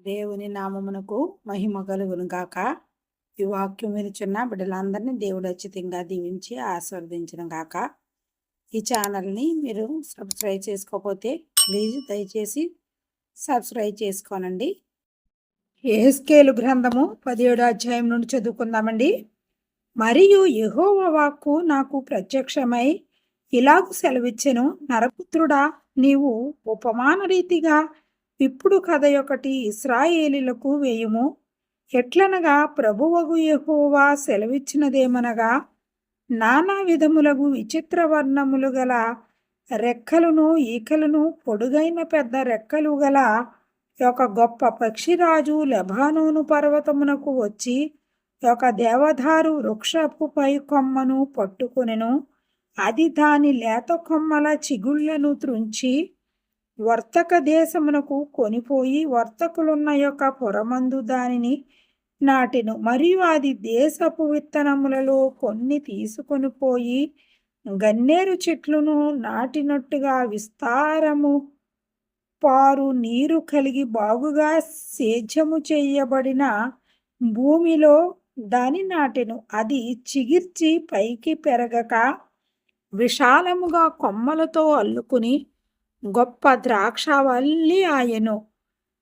దేవుని నామమునకు మహిమ కలుగును గాక. ఈ వాక్యం వినుచున్న బిడ్డలందరినీ దేవుడు ఉచితంగా దీవించి ఆశీర్వదించును గాక. ఈ ఛానల్ని మీరు సబ్స్క్రైబ్ చేసుకోకపోతే ప్లీజ్ దయచేసి సబ్స్క్రైబ్ చేసుకోనండి. యెహెజ్కేలు గ్రంథము 17వ అధ్యాయం నుండి చదువుకుందామండి. మరియు యెహోవా వాక్కు నాకు ప్రత్యక్షమై ఇలాగు సెలవిచ్చెను, నరపుత్రుడా, నీవు ఉపమాన రీతిగా ఇప్పుడు కథ ఒకటి ఇశ్రాయేలీయులకు వేయుము. ఎట్లనగా ప్రభువగు యెహోవా సెలవిచ్చినదేమనగా, నానా విధములగు విచిత్ర వర్ణములు గల రెక్కలును ఈకలును పొడుగైన పెద్ద రెక్కలు గల ఒక గొప్ప పక్షిరాజు లెబానోను పర్వతమునకు వచ్చి ఒక దేవదారు వృక్షపు పై కొమ్మను పట్టుకొనెను. అది దాని లేత కొమ్మల చిగుళ్లను త్రుంచి వర్తక దేశమునకు కొనిపోయి వర్తకులున్న యొక్క పొరమందు దానిని నాటెను. మరియు అది దేశపు విత్తనములలో కొన్ని తీసుకొని పోయి గన్నేరు చెట్లును నాటినట్టుగా విస్తారము పారు నీరు కలిగి బాగుగా సేద్యము చేయబడిన భూమిలో దాని నాటెను. అది చిగిర్చి పైకి పెరగక విశాలముగా కొమ్మలతో అల్లుకుని గొప్ప ద్రాక్షవల్లి ఆయెను.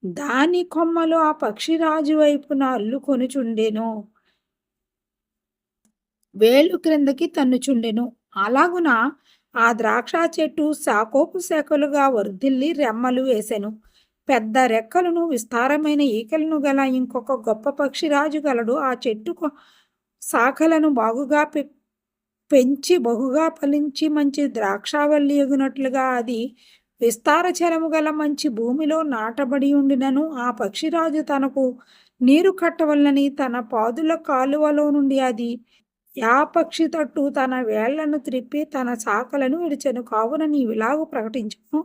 దాని కొమ్మలు ఆ పక్షిరాజు వైపున అల్లుకొనుచుండెను, వేలు క్రిందకి తన్నుచుండెను. అలాగున ఆ ద్రాక్ష చెట్టు శాఖోపు శాఖలుగా వర్ధిల్లి రెమ్మలు వేసెను. పెద్ద రెక్కలను విస్తారమైన ఈకలను గల ఇంకొక గొప్ప పక్షిరాజు గలడు. ఆ చెట్టు శాఖలను బాగుగా పెంచి బహుగా ఫలించి మంచి ద్రాక్షావల్లి ఎగునట్లుగా అది విస్తార చరము గల మంచి భూమిలో నాటబడి ఉండినను ఆ పక్షిరాజు తనకు నీరు కట్టవలనని తన పాదుల కాలువలో నుండి అది యా పక్షి తట్టు తన వేళ్లను త్రిప్పి తన శాఖలను విడిచెను. కావున నీవిలాగు ప్రకటించును,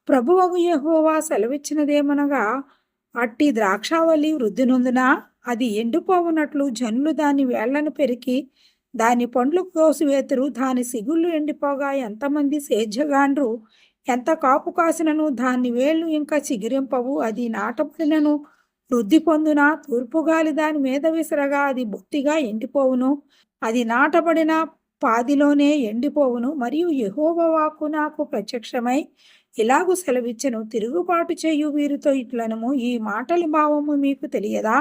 ప్రభువగు యెహోవా సెలవిచ్చినదేమనగా, అట్టి ద్రాక్షావల్లి వృద్ధి నొందున అది ఎండిపోవునట్లు జనులు దాని వేళ్లను పెరికి దాని పండ్లు కోసివేతురు. దాని సిగుళ్ళు ఎండిపోగా ఎంతమంది సేద్యగాండ్రు ఎంత కాపు కాసినను దాని వేళ్ళు ఇంకా చిగిరింపవు. అది నాటబడినను వృద్ధి పొందున తూర్పుగాలి దాని మీద విసరగా అది బొత్తిగా ఎండిపోవును. అది నాటబడిన పాదిలోనే ఎండిపోవును. మరియు యెహోవా వాక్కు నాకు ప్రత్యక్షమై ఇలాగు సెలవిచ్చెను, తిరుగుబాటు చేయు వీరితో ఇట్లనము, ఈ మాటల భావము మీకు తెలియదా?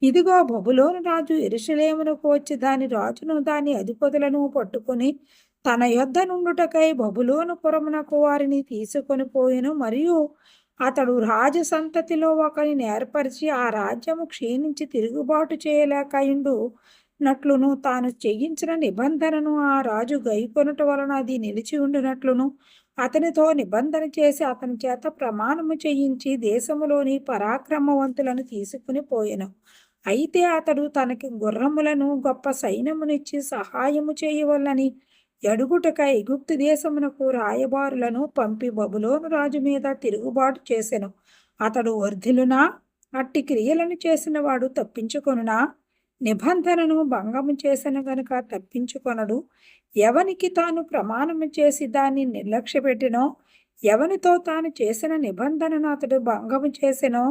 ఇదిగో, బబులోను రాజు యెరూషలేమునకు వచ్చి దాని రాజును దాని అధిపతులను పట్టుకుని తన యొద్ద నుండుటకై బబులోను పురమునకు వారిని తీసుకొని పోయెను. మరియు అతడు రాజ సంతతిలో ఒకరిని ఏర్పరిచి ఆ రాజ్యము క్షీణించి తిరుగుబాటు చేయలేకయుండు నట్లును తాను చేయించిన నిబంధనను ఆ రాజు గైకొనుట వలన అది నిలిచి ఉండినట్లును అతనితో నిబంధన చేసి అతని చేత ప్రమాణము చేయించి దేశములోని పరాక్రమవంతులను తీసుకుని పోయెను. అయితే అతడు తనకి గుర్రములను గొప్ప సైన్యమునిచ్చి సహాయము చేయవలనని ఎడుగుటక ఎగుప్తు దేశమునకు రాయబారులను పంపి బబులోను రాజు మీద తిరుగుబాటు చేసెను. అతడు వర్ధిల్లునా? అట్టి క్రియలను చేసిన వాడు తప్పించుకొనునా? నిబంధనను భంగము చేసిన గనుక తప్పించుకొనడు. ఎవనికి తాను ప్రమాణము చేసి దాన్ని నిర్లక్ష్యపెట్టినో, ఎవనితో తాను చేసిన నిబంధనను అతడు భంగము చేసెనో,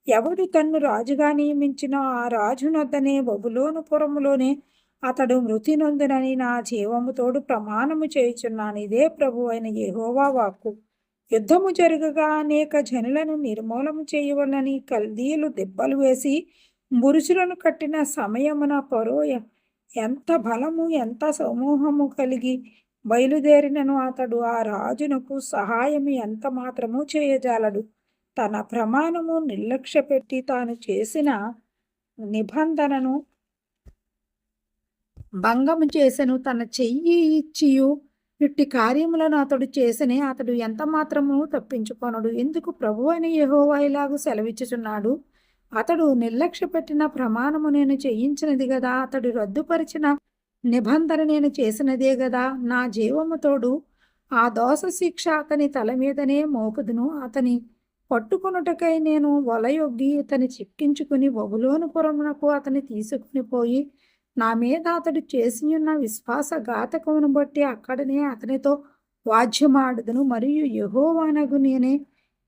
ఎవడు తన్ను రాజుగా నియమించినో ఆ రాజునొద్దనే బబులోను పురములోనే అతడు మృతి నొందునని నా జీవము తోడు ప్రమాణము చేయుచున్నాను. ఇదే ప్రభువైన యెహోవా వాక్కు. యుద్ధము జరగగా అనేక జనులను నిర్మూలము చేయవలనని కల్దీయులు దెబ్బలు వేసి బురుజులను కట్టిన సమయమున ఫరో ఎంత బలము ఎంత సమూహము కలిగి బయలుదేరినను అతడు ఆ రాజునకు సహాయము ఎంత మాత్రము చేయజాలడు. తన ప్రమాణము నిర్లక్ష్యపెట్టి తాను చేసిన నిబంధనను భంగము చేసెను. తన చెయ్యి ఇచ్చియు ఇట్టి కార్యములను అతడు చేసనే అతడు ఎంత మాత్రము తప్పించుకొనడు. ఎందుకు ప్రభువైన యెహోవా ఇలాగు సెలవిచ్చుచున్నాడు, అతడు నిర్లక్ష్యపెట్టిన ప్రమాణము నేను చేయించినది గదా, అతడు రద్దుపరిచిన నిబంధన నేను చేసినదే గదా. నా జీవము తోడు ఆ దోష శిక్ష అతని తల మీదనే మోపుదును. అతని పట్టుకొనుటకై నేను వలయొగ్గి అతని చిక్కించుకుని బబులోను పురమునకు అతని తీసుకుని పోయి నా మీద అతడు చేసియున్న విశ్వాసఘాతకమును బట్టి అక్కడనే అతనితో వాద్యమాడుదును. మరియు యెహోవానగు నేనే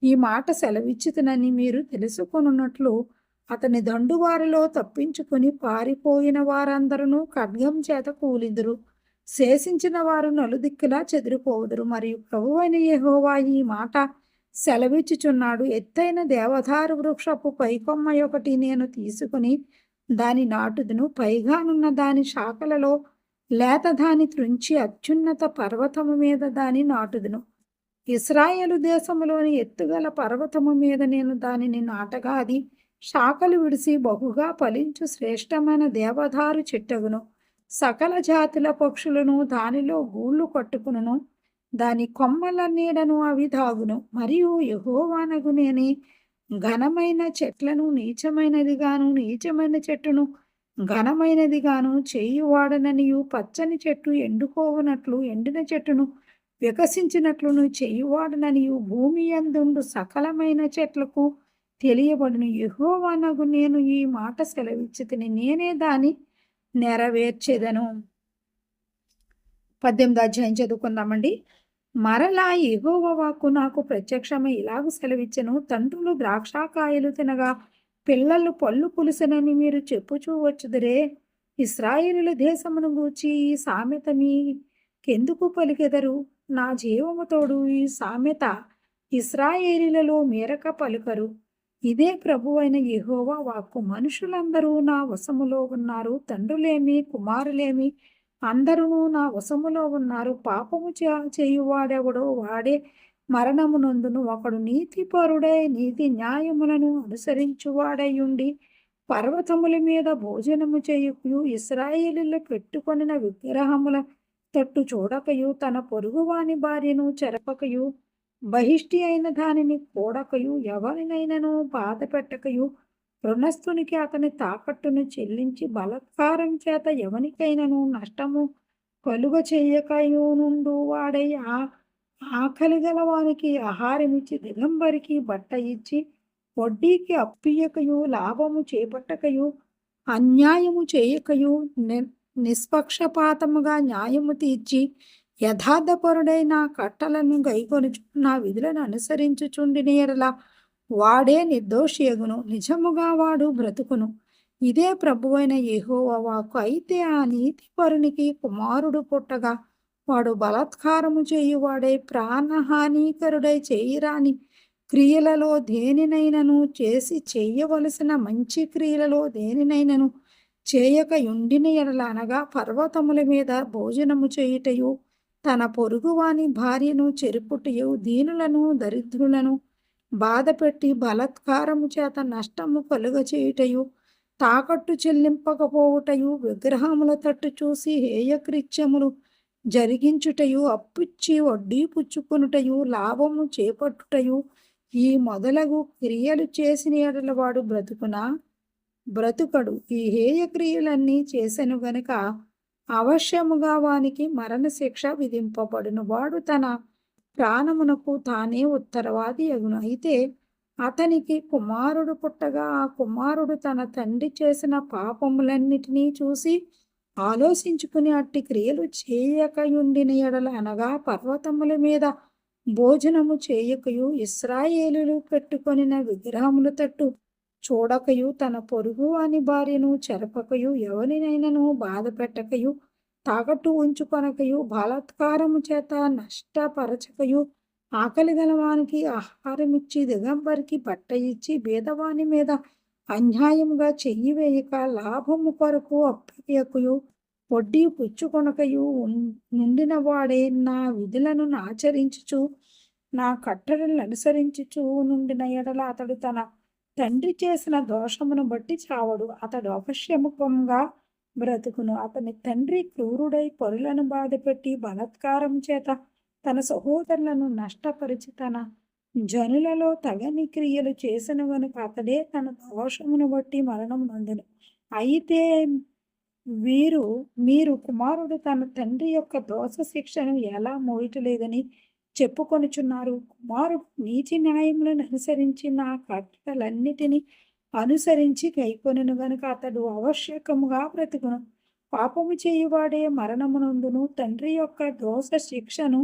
ఈ మాట సెలవిచ్చితినని మీరు తెలుసుకొనున్నట్లు అతని దండువారిలో తప్పించుకుని పారిపోయిన వారందరూ ఖడ్గం చేత కూలిదురు. శేషించిన వారు నలుదిక్కులా చెదిరిపోవుదురు. మరియు ప్రభువైన యెహోవా ఈ మాట సెలవిచ్చుచున్నాడు. ఎత్తైన దేవదారు వృక్షపు పైకొమ్మ ఒకటి నేను తీసుకుని దాని నాటుదును. పైగానున్న దాని శాఖలలో లేత దాని త్రుంచి అత్యున్నత పర్వతము మీద దాని నాటుదును. ఇశ్రాయేలు దేశములోని ఎత్తుగల పర్వతము మీద నేను దానిని నాటగా అది శాఖలు విడిసి బహుగా ఫలించు శ్రేష్టమైన దేవదారు చెట్టగును. సకల జాతుల పక్షులను దానిలో గూళ్ళు కట్టుకును. దాని కొమ్మల నీడను అవి తాగును. మరియు యెహోవానగు నేనే ఘనమైన చెట్లను నీచమైనదిగాను, నీచమైన చెట్టును ఘనమైనదిగాను చేయువాడననియు, పచ్చని చెట్టు ఎండుకోవునట్లు ఎండిన చెట్టును వికసించినట్లును చేయువాడననియు భూమి యందుండు సకలమైన చెట్లకు తెలియబడును. యెహోవానగు నేను ఈ మాట సెలవిచ్చితిని, నేనే దాని నెరవేర్చెదను. 18వ అధ్యాయం చదువుకుందామండి. మరలా యెహోవా వాక్కు నాకు ప్రత్యక్షమై ఇలాగు సెలవిచ్చెను. తండ్రులు ద్రాక్షకాయలు తినగా పిల్లలు పళ్ళు పులుసనని మీరు చెప్పుచూ వచ్చుదురే. ఇశ్రాయేలుల దేశమును గూర్చి ఈ సామెత మీకెందుకు పలికెదరు? నా జీవము తోడు ఈ సామెత ఇశ్రాయేలీలలో మీరక పలుకరు. ఇదే ప్రభువైన యెహోవా వాక్కు. మనుషులందరూ నా వశములో ఉన్నారు. తండ్రులేమి కుమారులేమి అందరూ నా వశములో ఉన్నారు. పాపము చేయువాడెవడో వాడే మరణము నొందును. ఒకడు నీతిపరుడై నీతి న్యాయములను అనుసరించువాడయుండి పర్వతముల మీద భోజనము చేయకయు, ఇశ్రాయేలీలు పెట్టుకొనిన విగ్రహముల తట్టు చూడకయు, తన పొరుగువాని భార్యను చెరపకయు, బహిష్టి అయిన దానిని కూడకయు, ఎవరినైనను బాధ పెట్టకయు, రుణస్థునికి అతని తాకట్టును చెల్లించి బలాత్కారం చేత ఎవనికైనను నష్టము కలుగ చేయకయునుండు వాడై ఆకలి గలవానికి ఆహారమిచ్చి, దిగంబరికి బట్ట ఇచ్చి, వడ్డీకి అప్పియకయు, లాభము చేపట్టకయు, అన్యాయము చేయకయు, నిష్పక్షపాతముగా న్యాయము తీర్చి, యథార్థపరుడై నా కట్టలను గైకొనుచు నా విధులను అనుసరించుచుండిన యెడల వాడే నిర్దోషియగును. నిజముగా వాడు బ్రతుకును. ఇదే ప్రభువైన యెహోవా వాక్కు. అయితే ఆ నీతిపరునికి కుమారుడు పుట్టగా వాడు బలాత్కారము చేయువాడై ప్రాణహానికరుడై చేయరాని క్రియలలో దేనినైనను చేసి, చేయవలసిన మంచి క్రియలలో దేనినైనను చేయక యుండిన యెడల, అనగా పర్వతముల మీద భోజనము చేయుటయు, తన పొరుగువాని భార్యను చెరుపుటయు, దీనులను దరిద్రులను బాధపెట్టి బలాత్కారము చేత నష్టము కలుగచేయుటయు, తాకట్టు చెల్లింపకపోవుటయు, విగ్రహముల తట్టు చూసి హేయకృత్యములు జరిగించుటయు, అప్పిచ్చి వడ్డీ పుచ్చుకొనుటయు, లాభము చేపట్టుటయు, ఈ మొదలగు క్రియలు చేసిన యెడల వాడు బ్రతుకునా? బ్రతుకడు. ఈ హేయక్రియలన్నీ చేసెను గనుక అవశ్యముగా వానికి మరణశిక్ష విధింపబడును. వాడు తన ప్రాణమునకు తానే ఉత్తరవాది అగును. అయితే అతనికి కుమారుడు పుట్టగా ఆ కుమారుడు తన తండ్రి చేసిన పాపములన్నిటినీ చూసి ఆలోచించుకుని అట్టి క్రియలు చేయకయుండిన యెడల, అనగా పర్వతముల మీద భోజనము చేయకయు, ఇశ్రాయేలులు పెట్టుకొనిన విగ్రహముల తట్టు చూడకయు, తన పొరుగు అని భార్యను చెరపకయు, ఎవరినైనను బాధ పెట్టకయు, తాకట్టు ఉంచుకొనకయు, బలాత్కారము చేత నష్టపరచకయు, ఆకలి గలవానికి ఆహారమిచ్చి, దిగంబరికి బట్ట ఇచ్చి, బీదవాని మీద అన్యాయముగా చెయ్యి వేయక, లాభము కొరకు అప్పియకయు, వడ్డీ పుచ్చుకొనకయు నుండిన వాడే నా విధులను ఆచరించుచు నా కట్టడలను అనుసరించుచు నుండిన యెడల అతడు తన తండ్రి చేసిన దోషమును బట్టి చావడు. అతడు అవశ్యముఖంగా బ్రతుకును. అతని తండ్రి క్రూరుడై పరులను బాధపెట్టి బలాత్కారం చేత తన సహోదరులను నష్టపరిచి తన జనులలో తగని క్రియలు చేసిన గనుక అతడే తన దోషమును బట్టి మరణం నొందెను. అయితే మీరు కుమారుడు తన తండ్రి యొక్క దోష శిక్షను ఎలా మోయటలేదని చెప్పుకొనుచున్నారు. కుమారుడు నీతి న్యాయములను అనుసరించి నా కట్టడలన్నిటినీ అనుసరించి గైకొనెను గనుక అతడు అవశ్యకముగా బ్రతుకును. పాపము చేయువాడే మరణమునందును తండ్రి యొక్క దోష శిక్షను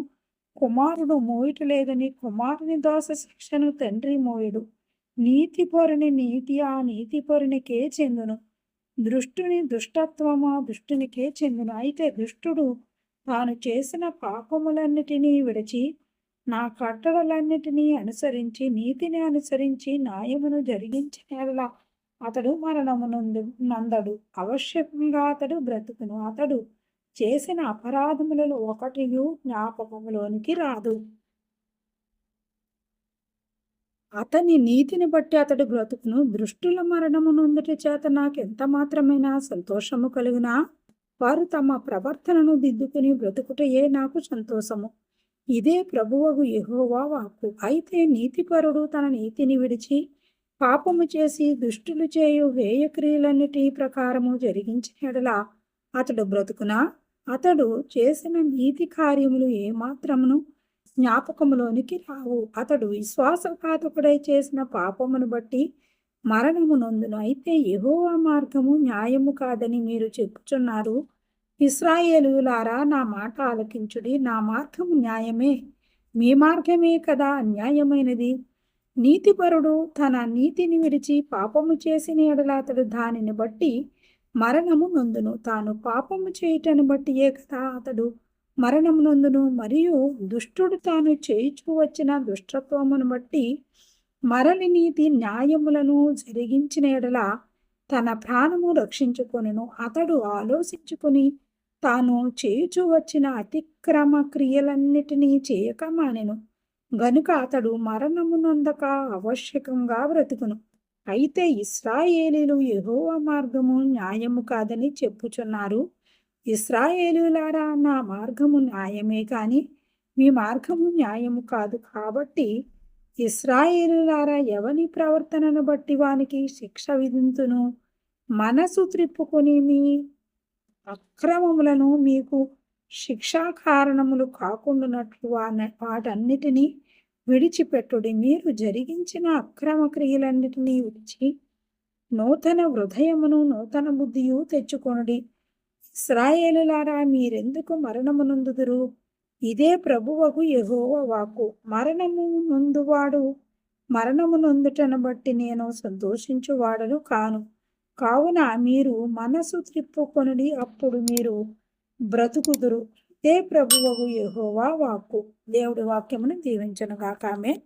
కుమారుడు మోయుటలేదని కుమారుని దోష శిక్షను తండ్రి మోయుడు. నీతిపరుని నీతి ఆ నీతిపరునికే చెందును. దుష్టుని దుష్టత్వము ఆ దుష్టునికే చెందును. అయితే దుష్టుడు తాను చేసిన పాపములన్నిటినీ విడిచి నా కట్టడలన్నిటినీ అనుసరించి నీతిని అనుసరించి న్యాయమును జరిగించిన యెడల అతడు నందడు. అవశ్యకంగా అతడు బ్రతుకును. అతడు చేసిన అపరాధములలో ఒకటియు జ్ఞాపకములోనికి రాదు. అతని నీతిని బట్టి అతడు బ్రతుకును. దృష్టుల మరణము నొందుట చేత నాకెంత మాత్రమైనా సంతోషము కలుగునా, వారు తమ ప్రవర్తనను దిద్దుకుని బ్రతుకుటయే నాకు సంతోషము. ఇదే ప్రభువగు యెహోవా వాక్కు. అయితే నీతిపరుడు తన నీతిని విడిచి పాపము చేసి దుష్టులు చేయు హేయక్రియలన్నిటి ప్రకారము జరిగించిన యెడల అతడు బ్రతుకునా? అతడు చేసిన నీతి కార్యములు ఏమాత్రమును జ్ఞాపకములోనికి రావు. అతడు విశ్వాసఘాతకుడై చేసిన పాపమును బట్టి మరణము నొందును. అయితే యెహోవా మార్గము న్యాయము కాదని మీరు చెప్పుచున్నారు. ఇశ్రాయేలీయులారా, నా మాట ఆలకించుడి. నా మార్గము న్యాయమే, మీ మార్గమే కదా అన్యాయమైనది. నీతిపరుడు తన నీతిని విడిచి పాపము చేసిన యెడల అతడు దానిని బట్టి మరణము నొందును. తాను పాపము చేయుటను బట్టియే కదా అతడు మరణము నొందును. మరియు దుష్టుడు తాను చేయుచూ వచ్చిన దుష్టత్వమును బట్టి మరలి నీతి న్యాయములను జరిగించిన యెడల తన ప్రాణము రక్షించుకొనును. అతడు ఆలోచించుకుని తాను చేయుచూ వచ్చిన అతిక్రమ క్రియలన్నిటినీ చేయక మానెను. గనుక అతడు మరణము నొందక ఆవశ్యకంగా బ్రతుకును. అయితే ఇశ్రాయేలీయులు యెహోవా మార్గము న్యాయము కాదని చెప్పుచున్నారు. ఇశ్రాయేలీయులారా, నా మార్గము న్యాయమే కాని మీ మార్గము న్యాయము కాదు. కాబట్టి ఇశ్రాయేలీయులారా, ఎవని ప్రవర్తనను బట్టి వానికి శిక్ష విధింతును. మనసు త్రిప్పుకొని మీ అక్రమములను మీకు శిక్షా కారణములు కాకుండానట్లు వాటన్నిటినీ విడిచిపెట్టుడి. మీరు జరిగించిన అక్రమ క్రియలన్నిటినీ విడిచి నూతన హృదయమును నూతన బుద్ధియు తెచ్చుకొనుడి. ఇశ్రాయేలులారా, మీరెందుకు మరణము నొందుదురు? ఇదే ప్రభువగు యెహోవా వాక్కు. మరణము నొందువాడు మరణము నొందుటను బట్టి నేను సంతోషించువాడను కాను. కావున మీరు మనసు త్రిప్పుకొనుడి, అప్పుడు మీరు బ్రతుకుదురు. ఇదే ప్రభువగు యెహోవా వాక్కు. దేవుడి వాక్యమును దీవించునుగాక. ఆమేన్.